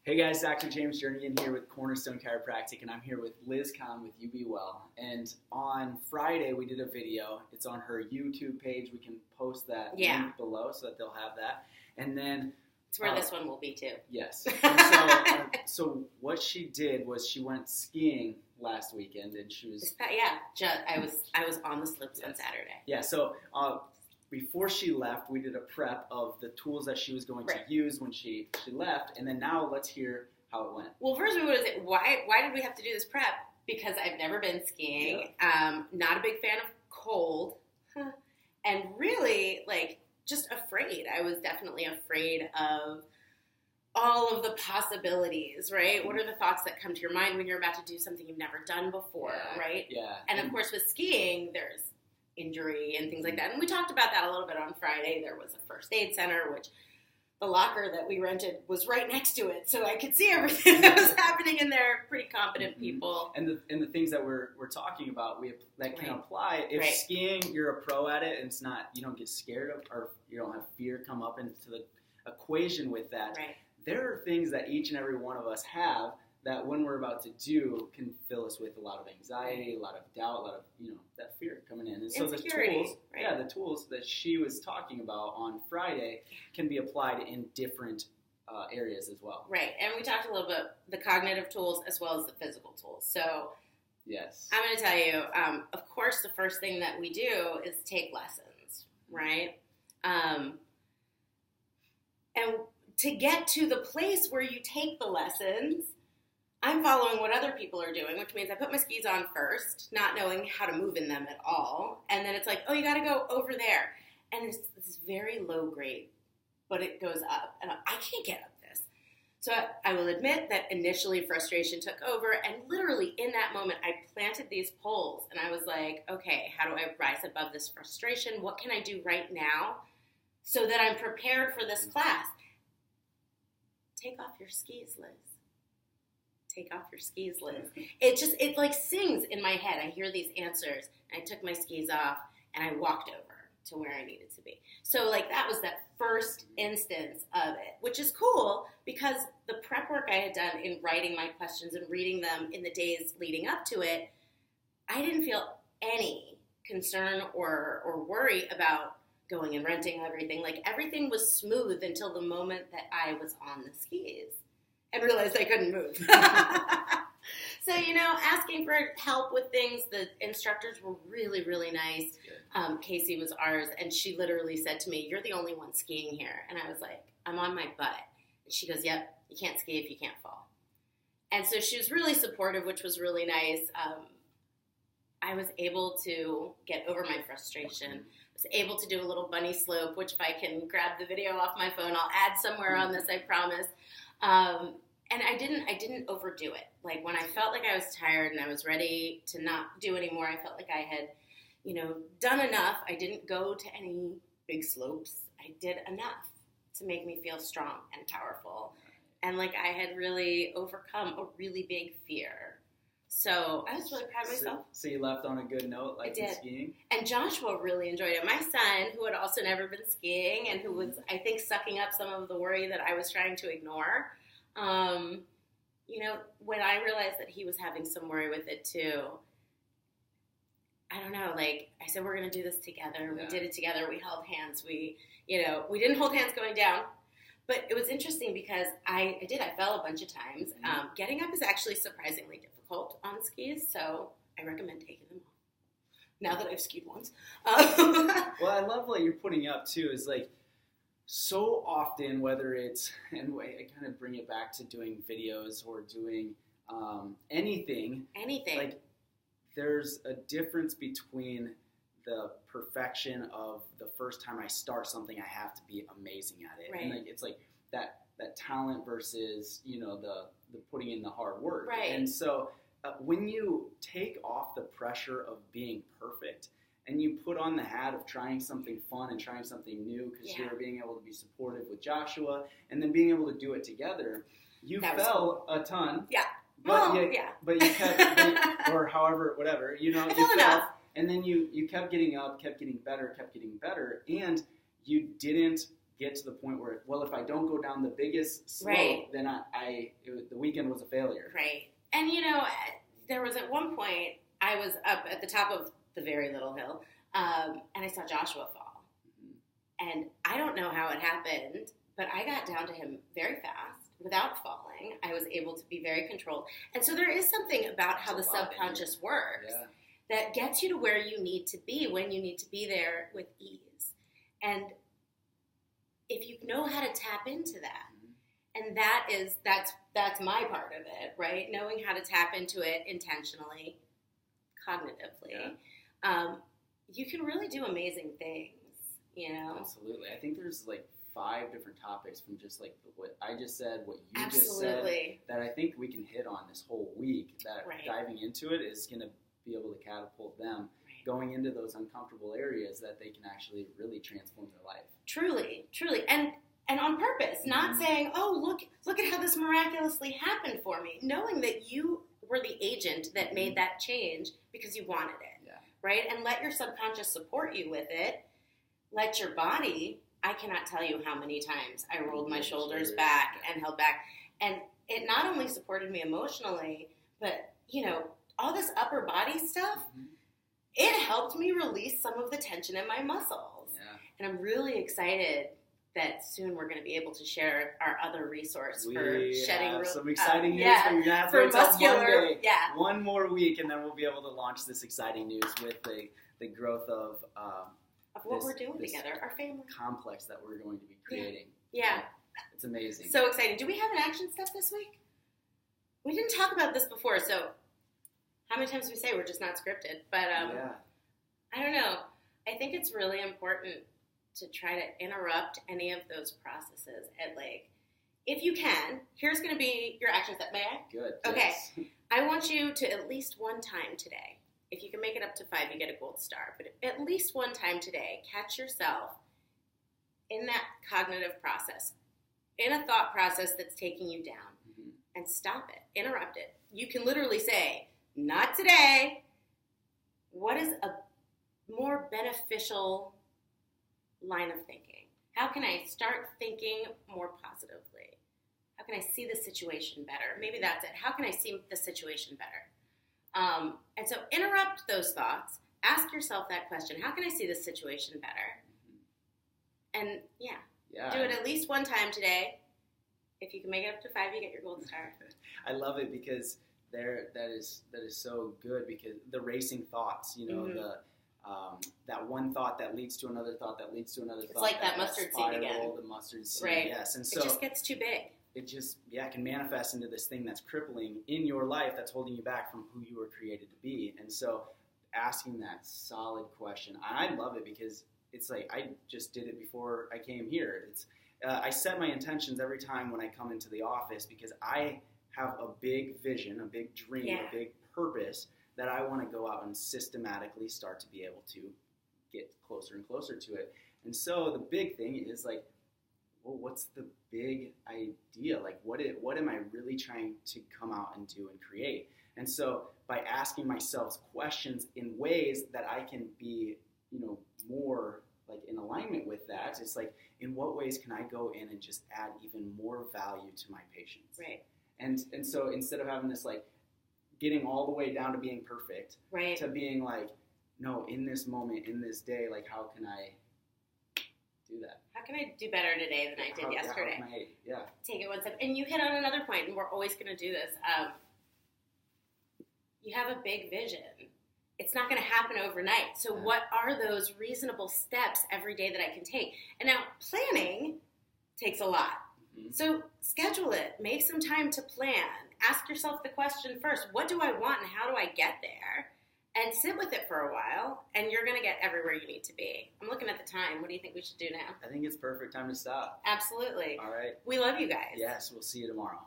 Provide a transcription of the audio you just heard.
Hey guys, Dr. James Jernigan here with Cornerstone Chiropractic, and I'm here with Liz Kahn with You Be Well. And on Friday, we did a video. It's on her YouTube page. We can post that link below so that they'll have that. And then it's where this one will be too. Yes. And so what she did was she went skiing last weekend, and she was I was on the slopes on Saturday. Yeah. So before she left, we did a prep of the tools that she was going to use when she left, and then now let's hear how it went. Well, first we want to say, why did we have to do this prep? Because I've never been skiing, not a big fan of cold, and really, just afraid. I was definitely afraid of all of the possibilities, right? What are the thoughts that come to your mind when you're about to do something you've never done before, right? Yeah. And of course, with skiing, there's injury and things like that. And we talked about that a little bit on Friday. There was a first aid center, which the locker that we rented was right next to it. So I could see everything that was happening in there. Pretty competent people. And the things that we're talking about, that can apply. If skiing, you're a pro at it, and it's not, you don't get scared of, or you don't have fear come up into the equation with that. Right. There are things that each and every one of us have that when we're about to do can fill us with a lot of anxiety, a lot of doubt, a lot of, that fear coming in. And so the tools, the tools that she was talking about on Friday can be applied in different areas as well. Right. And we talked a little bit the cognitive tools as well as the physical tools. So yes, I'm going to tell you, of course, the first thing that we do is take lessons, right? And to get to the place where you take the lessons, I'm following what other people are doing, which means I put my skis on first, not knowing how to move in them at all. And then it's like, oh, you got to go over there. And it's this very low grade, but it goes up. And I can't get up this. So I will admit that initially frustration took over. And literally in that moment, I planted these poles. And I was like, okay, how do I rise above this frustration? What can I do right now so that I'm prepared for this class? Take off your skis, Liz. Take off your skis, Liz. It sings in my head. I hear these answers. And I took my skis off and I walked over to where I needed to be. So that was that first instance of it, which is cool because the prep work I had done in writing my questions and reading them in the days leading up to it, I didn't feel any concern or worry about going and renting everything. Everything was smooth until the moment that I was on the skis and realized I couldn't move. So, asking for help with things, the instructors were really, really nice. Casey was ours, and she literally said to me, "You're the only one skiing here." And I was like, "I'm on my butt." And she goes, "Yep, you can't ski if you can't fall." And so she was really supportive, which was really nice. I was able to get over my frustration. I was able to do a little bunny slope, which if I can grab the video off my phone, I'll add somewhere on this, I promise. And I didn't overdo it. When I felt like I was tired and I was ready to not do anymore, I felt like I had, done enough. I didn't go to any big slopes. I did enough to make me feel strong and powerful. And I had really overcome a really big fear. So I was really proud of myself. So you left on a good note, in skiing? And Joshua really enjoyed it. My son, who had also never been skiing and who was, I think, sucking up some of the worry that I was trying to ignore, when I realized that he was having some worry with it too, I don't know, I said, we're going to do this together. We did it together. We held hands. We didn't hold hands going down. But it was interesting because I fell a bunch of times. Getting up is actually surprisingly difficult on skis, so I recommend taking them off now that I've skied once. Well, I love what you're putting up, too, is so often, whether it's, and I kind of bring it back to doing videos or doing anything. There's a difference between the perfection of the first time I start something, I have to be amazing at it. Right. And it's that talent versus, the putting in the hard work. Right. And so when you take off the pressure of being perfect and you put on the hat of trying something fun and trying something new because you're being able to be supportive with Joshua and then being able to do it together, you fell a ton. Yeah. But you kept, or however, whatever, you fell. And then you kept getting up, kept getting better, and you didn't get to the point where, well, if I don't go down the biggest slope, Right. then the weekend was a failure. Right. And, there was at one point, I was up at the top of the very little hill, and I saw Joshua fall. Mm-hmm. And I don't know how it happened, but I got down to him very fast without falling. I was able to be very controlled. And so there is something about how the subconscious works that gets you to where you need to be when you need to be there with ease. And if you know how to tap into that, and that's my part of it, right? Knowing how to tap into it intentionally, cognitively, you can really do amazing things, Absolutely. I think there's like 5 different topics from just like what I just said, what you Absolutely. just said, that I think we can hit on this whole week, that diving into it is going to be able to catapult them going into those uncomfortable areas that they can actually really transform their life. Truly, truly. And on purpose, not saying, oh, look at how this miraculously happened for me. Knowing that you were the agent that made that change because you wanted it, right? And let your subconscious support you with it. Let your body, I cannot tell you how many times I rolled my shoulders back and held back. And it not only supported me emotionally, but, all this upper body stuff, it helped me release some of the tension in my muscles. Yeah. And I'm really excited that soon we're going to be able to share our other resource for shedding. We have some exciting news, but you're going to have to wait till Monday. One more week, and then we'll be able to launch this exciting news with the growth of what we're doing together, our family complex that we're going to be creating. Yeah. It's amazing. So exciting. Do we have an action step this week? We didn't talk about this before, so how many times do we say we're just not scripted? But I don't know. I think it's really important to try to interrupt any of those processes. And if you can, here's going to be your action step. May I? Good. Okay. Yes. I want you to at least one time today, if you can make it up to 5, you get a gold star. But at least one time today, catch yourself in that cognitive process, in a thought process that's taking you down, and stop it, interrupt it. You can literally say, not today. What is a more beneficial line of thinking? How can I start thinking more positively? How can I see the situation better? Maybe that's it. How can I see the situation better? And so interrupt those thoughts. Ask yourself that question. How can I see this situation better? And do it at least one time today. If you can make it up to 5, you get your gold star. I love it because that is so good, because the racing thoughts, that one thought that leads to another thought that leads to another thought. It's like that mustard seed again. The mustard seed, right. Yes. And so it just gets too big. It just, can manifest into this thing that's crippling in your life, that's holding you back from who you were created to be. And so asking that solid question, I love it because it's like I just did it before I came here. It's I set my intentions every time when I come into the office because I have a big vision, a big dream, a big purpose that I want to go out and systematically start to be able to get closer and closer to it. And so the big thing is well, what's the big idea? What am I really trying to come out and do and create? And so by asking myself questions in ways that I can be, more in alignment with that, it's in what ways can I go in and just add even more value to my patients? Right. And so instead of having this getting all the way down to being perfect, right, to being no, in this moment, in this day, how can I do that? How can I do better today than I did yesterday? How can I, take it one step. And you hit on another point, and we're always going to do this. You have a big vision. It's not going to happen overnight. So what are those reasonable steps every day that I can take? And now planning takes a lot. Mm-hmm. So schedule it. Make some time to plan. Ask yourself the question first, what do I want and how do I get there? And sit with it for a while, and you're going to get everywhere you need to be. I'm looking at the time. What do you think we should do now? I think it's perfect time to stop. Absolutely. All right. We love you guys. Yes, we'll see you tomorrow.